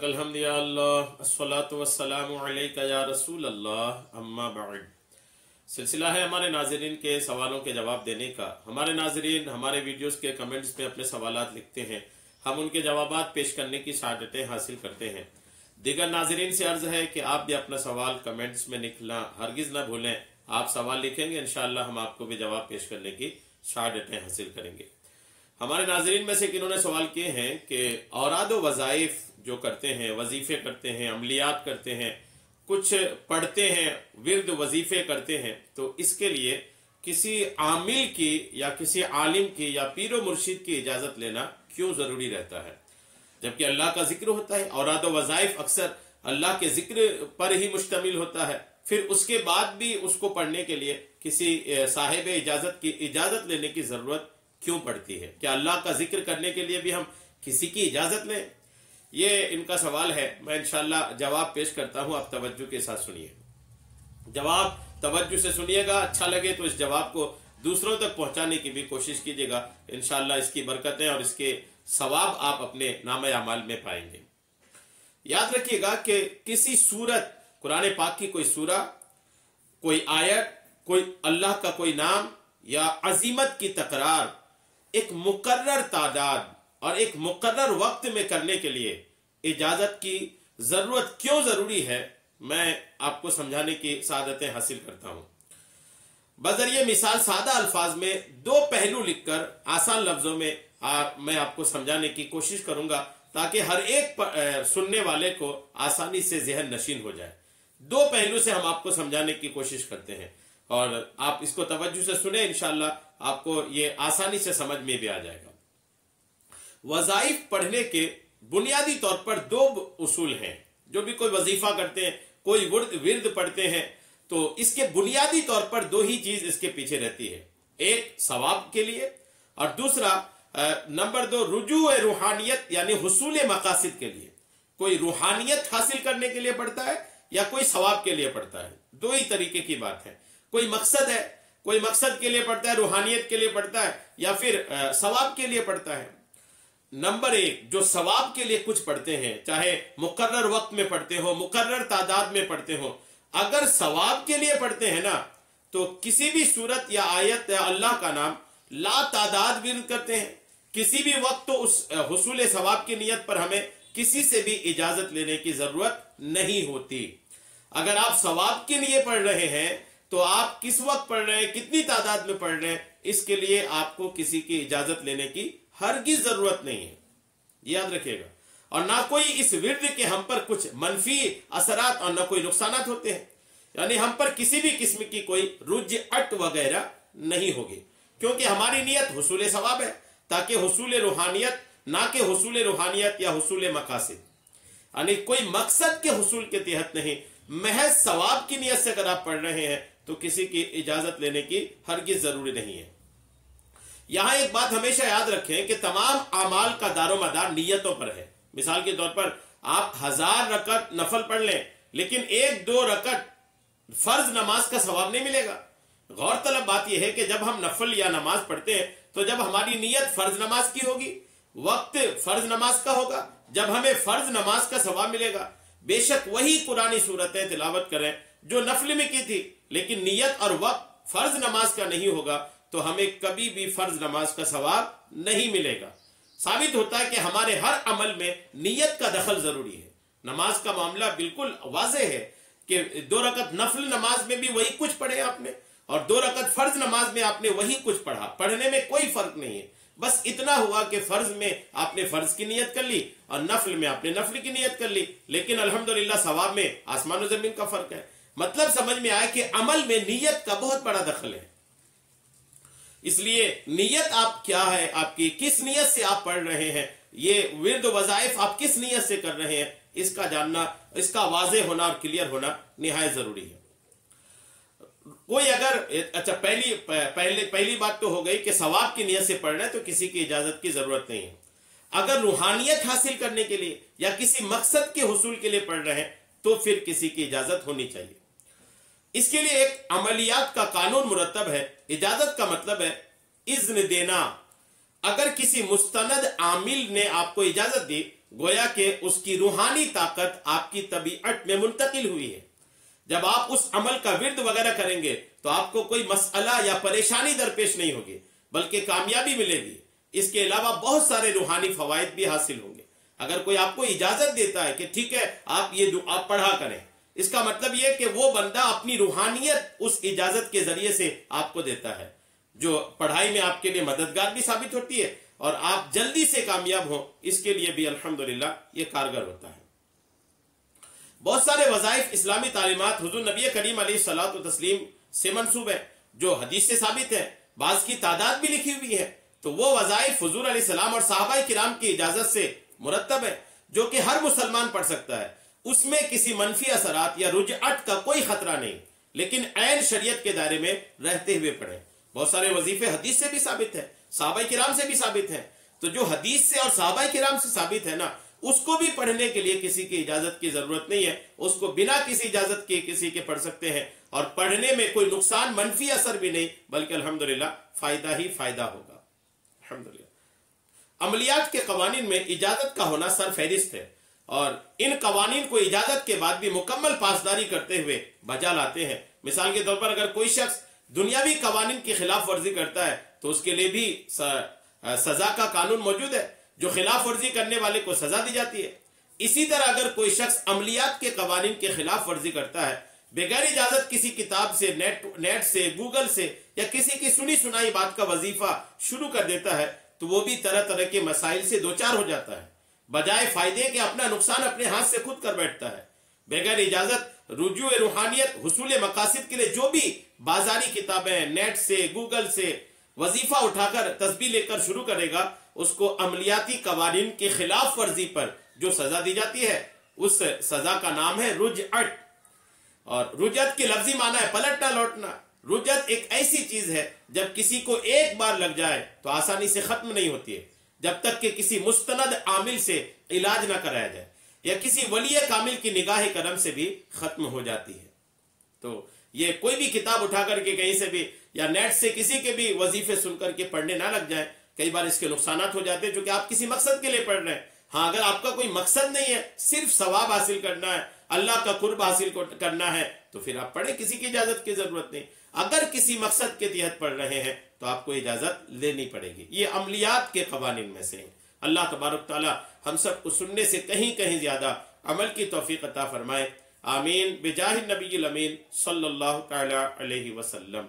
लकल हम्द या अल्लाह अस्सलातु वस्सलामु अलैका या रसूल अल्लाह अम्मा बाद। सिलसिला है हमारे नाजरीन के सवालों के जवाब देने का। हमारे नाजरीन हमारे वीडियोस के कमेंट्स में अपने सवालात लिखते हैं, हम उनके जवाबात पेश करने की सआदतें हासिल करते हैं। दीगर नाजरीन से अर्ज है कि आप भी अपना सवाल कमेंट्स में लिखना हरगिज न भूलें। आप सवाल लिखेंगे, इंशाअल्लाह हम आपको भी जवाब पेश करने की सआदतें हासिल करेंगे। हमारे नाजरीन में से इन्होंने सवाल किए हैं कि औराद वज़ाइफ जो करते हैं, वजीफे करते हैं, अमलियात करते हैं, कुछ पढ़ते हैं, विर्द वजीफे करते हैं, तो इसके लिए किसी आमिल की या किसी आलिम की या पीर मुर्शिद की इजाज़त लेना क्यों ज़रूरी रहता है, जबकि अल्लाह का जिक्र होता है। औराद वज़ाइफ अक्सर अल्लाह के जिक्र पर ही मुश्तमिल होता है, फिर उसके बाद भी उसको पढ़ने के लिए किसी साहिब इजाज़त की इजाज़त लेने की ज़रूरत क्यों पड़ती है? क्या अल्लाह का जिक्र करने के लिए भी हम किसी की इजाज़त लें? ये इनका सवाल है। मैं इंशाअल्लाह जवाब पेश करता हूं, आप तवज्जो के साथ सुनिए। जवाब तवज्जो से सुनिएगा, अच्छा लगे तो इस जवाब को दूसरों तक पहुंचाने की भी कोशिश कीजिएगा। इंशाअल्लाह इसकी बरकतें और इसके सवाब आप अपने नामे अमाल में पाएंगे। याद रखिएगा कि किसी सूरत, कुरान पाक की कोई सूरा, कोई आयत, कोई अल्लाह का कोई नाम या अजीमत की तकरार एक मुकर्रर तादाद और एक मुकर्रर वक्त में करने के लिए इजाजत की जरूरत क्यों जरूरी है, मैं आपको समझाने की सआदतें हासिल करता हूं। बजरिए मिसाल सादा अल्फाज में दो पहलू लिखकर आसान लफ्जों में मैं आपको समझाने की कोशिश करूंगा, ताकि हर एक सुनने वाले को आसानी से ज़हन नशीन हो जाए। दो पहलू से हम आपको समझाने की कोशिश करते हैं और आप इसको तवज्जो से सुने, इंशाअल्लाह आपको ये आसानी से समझ में भी आ जाएगा। वज़ाइफ पढ़ने के बुनियादी तौर पर दो उसूल हैं। जो भी कोई वजीफा करते हैं, कोई विर्द पढ़ते हैं, तो इसके बुनियादी तौर पर दो ही चीज इसके पीछे रहती है, एक सवाब के लिए और दूसरा नंबर दो रुजू रूहानियत यानी हुसूल मकासिद के लिए। कोई रूहानियत हासिल करने के लिए पढ़ता है या कोई सवाब के लिए पढ़ता है, दो ही तरीके की बात है। कोई मकसद है, कोई मकसद के लिए पढ़ता है, रूहानियत के लिए पढ़ता है या फिर सवाब के लिए पढ़ता है। नंबर एक, जो सवाब के लिए कुछ पढ़ते हैं, चाहे मुकर्रर वक्त में पढ़ते हो, मुकर्रर तादाद में पढ़ते हो, अगर सवाब के लिए पढ़ते हैं ना, तो किसी भी सूरत या आयत या अल्लाह का नाम ला तादाद विर्द करते हैं, किसी भी वक्त तो उस हुसूल सवाब की नियत पर हमें किसी से भी इजाजत लेने की जरूरत नहीं होती। अगर आप सवाब के लिए पढ़ रहे हैं तो आप किस वक्त पढ़ रहे हैं, कितनी तादाद में पढ़ रहे हैं, इसके लिए आपको किसी की इजाजत लेने की हरगिज जरूरत नहीं है, याद रखिएगा। और ना कोई इस विर्द के हम पर कुछ मनफी असरात और ना कोई नुकसानात होते हैं, यानी हम पर किसी भी किस्म की कोई रुजअत वगैरह नहीं होगी, क्योंकि हमारी नियत हुसूल सवाब है, ताकि हुसूल रूहानियत, ना कि हुसूल रूहानियत या हुसूल मकासिद, यानी कोई मकसद के हुसूल के तहत नहीं, महज सवाब की नियत से अगर आप पढ़ रहे हैं तो किसी की इजाजत लेने की हरगिज जरूरी नहीं है। यहां एक बात हमेशा याद रखें कि तमाम अमाल का दारोमदार नियतों पर है। मिसाल के तौर पर आप 1000 रकत नफल पढ़ लें, लेकिन 1-2 रकत फर्ज नमाज का सवाब नहीं मिलेगा। गौरतलब बात यह है कि जब हम नफल या नमाज पढ़ते हैं तो जब हमारी नियत फर्ज नमाज की होगी, वक्त फर्ज नमाज का होगा, जब हमें फर्ज नमाज का सवाब मिलेगा। बेशक वही कुरानी सूरतें तिलावत करें जो नफल में की थी, लेकिन नियत और वक्त फर्ज नमाज का नहीं होगा तो हमें कभी भी फर्ज नमाज का सवाब नहीं मिलेगा। साबित होता है कि हमारे हर अमल में नियत का दखल जरूरी है। नमाज का मामला बिल्कुल वाज़ेह है कि 2 रकत नफल नमाज में भी वही कुछ पढ़े आपने और 2 रकत फर्ज नमाज में आपने वही कुछ पढ़ा, पढ़ने में कोई फर्क नहीं है। बस इतना हुआ कि फर्ज में आपने फर्ज की नियत कर ली और नफल में आपने नफल की नियत कर ली, लेकिन अल्हम्दुलिल्लाह सवाब में आसमान और जमीन का फर्क है। मतलब समझ में आया कि अमल में नियत का बहुत बड़ा दखल है। इसलिए नियत आप क्या है, आपकी किस नियत से आप पढ़ रहे हैं, ये विर्द वज़ाइफ आप किस नियत से कर रहे हैं, इसका जानना, इसका वाज़ेह होना और क्लियर होना निहायत जरूरी है। कोई अगर अच्छा पहली बात तो हो गई कि सवाब की नियत से पढ़ रहे हैं तो किसी की इजाजत की जरूरत नहीं है। अगर रूहानियत हासिल करने के लिए या किसी मकसद के हुसूल के लिए पढ़ रहे हैं तो फिर किसी की इजाजत होनी चाहिए। इसके लिए एक अमलियात का कानून मुरतब है। इजाजत का मतलब है इज्न देना। अगर किसी मुस्तनद आमिल ने आपको इजाजत दी, گویا کہ اس کی روحانی طاقت آپ کی طبیعت میں منتقل ہوئی ہے. جب آپ اس عمل کا ورد وغیرہ کریں گے تو آپ کو کوئی مسئلہ یا پریشانی درپیش نہیں ہوگی بلکہ کامیابی ملے گی. اس کے علاوہ بہت سارے روحانی فوائد بھی حاصل ہوں گے. اگر کوئی آپ کو اجازت دیتا ہے کہ ٹھیک ہے آپ یہ دعا پڑھا کریں، اس کا مطلب یہ کہ وہ بندہ اپنی روحانیت اس اجازت کے ذریعے سے آپ کو دیتا ہے، جو پڑھائی میں آپ کے لیے مددگار بھی ثابت ہوتی ہے اور آپ جلدی سے کامیاب ہوں، اس کے لیے بھی الحمدللہ یہ کارگر ہوتا ہے. بہت سارے وظائف اسلامی تعلیمات حضور نبی کریم علیہ الصلوۃ والتسلیم سے منسوب ہیں جو حدیث سے ثابت ہیں، بعض کی تعداد بھی لکھی ہوئی ہے. تو وہ وظائف حضور علیہ السلام اور صحابہ کرام کی اجازت سے مرتب ہے جو کہ ہر مسلمان پڑھ سکتا ہے. اس میں کسی منفی اثرات یا رجعت کا کوئی خطرہ نہیں، لیکن عین شریعت کے دائرے میں رہتے ہوئے پڑھیں. بہت سارے وظیفے حدیث سے بھی ثابت ہیں، صحابہ کرام سے بھی ثابت ہیں. تو جو حدیث سے اور صحابہ کرام سے ثابت ہے نا، اس کو بھی پڑھنے کے لیے کسی کی اجازت کی ضرورت نہیں ہے. اس کو بنا کسی اجازت کے کسی کے پڑھ سکتے ہیں اور پڑھنے میں کوئی نقصان منفی اثر بھی نہیں بلکہ الحمدللہ فائدہ ہی فائدہ ہوگا. الحمدللہ عملیات کے قوانین میں اجازت کا ہونا سر فہرست ہے اور ان قوانین کو اجازت کے بعد بھی مکمل پاسداری کرتے ہوئے بجا لاتے ہیں. مثال کے طور پر اگر کوئی شخص دنیاوی قوانین کی خلاف ورزی کرتا ہے تو اس کے لیے بھی سزا کا قانون موجود ہے، جو خلاف ورزی کرنے والے کو سزا دی جاتی ہے. اسی طرح اگر کوئی شخص عملیات کے قوانین کے خلاف ورزی کرتا ہے، بغیر اجازت کسی کتاب سے، نیٹ سے، گوگل سے یا کسی کی سنی سنائی بات کا وظیفہ شروع کر دیتا ہے تو وہ بھی طرح طرح کے مسائل سے دوچار ہو جاتا ہے. بجائے فائدے کے اپنا نقصان اپنے ہاتھ سے خود کر بیٹھتا ہے. بغیر اجازت رجوع روحانیت حصول مقاصد کے لیے جو بھی بازاری کتابیں، نیٹ سے، گوگل سے وظیفہ اٹھا کر تسبیح لے کر شروع کرے گا، اس کو عملیاتی قوانین کے خلاف ورزی پر جو سزا دی جاتی ہے اس سزا کا نام ہے رجعت. اور رجعت کی لفظی معنی ہے پلٹنا لوٹنا. رجعت ایک ایسی چیز ہے جب کسی کو ایک بار لگ جائے تو آسانی سے ختم نہیں ہوتی ہے جب تک کہ کسی مستند عامل سے علاج نہ کرایا جائے یا کسی ولی کامل کی نگاہ کرم سے بھی ختم ہو جاتی ہے. تو یہ کوئی بھی کتاب اٹھا کر کے کہیں سے بھی یا نیٹ سے کسی کے بھی وظیفے سن کر کے پڑھنے نہ لگ جائیں. کئی بار اس کے نقصانات ہو جاتے ہیں جو کہ آپ کسی مقصد کے لیے پڑھ رہے ہیں. ہاں اگر آپ کا کوئی مقصد نہیں ہے، صرف ثواب حاصل کرنا ہے، اللہ کا قرب حاصل کرنا ہے، تو پھر آپ پڑھیں، کسی کی اجازت کی ضرورت نہیں. اگر کسی مقصد کے تحت پڑھ رہے ہیں تو آپ کو اجازت لینی پڑے گی. یہ عملیات کے قوانین میں سے ہیں. اللہ تبارک تعالی ہم سب کو سننے سے کہیں زیادہ عمل کی توفیق عطا فرمائے. آمین بجاہ النبی الامین صلی اللہ تعالی علیہ وسلم.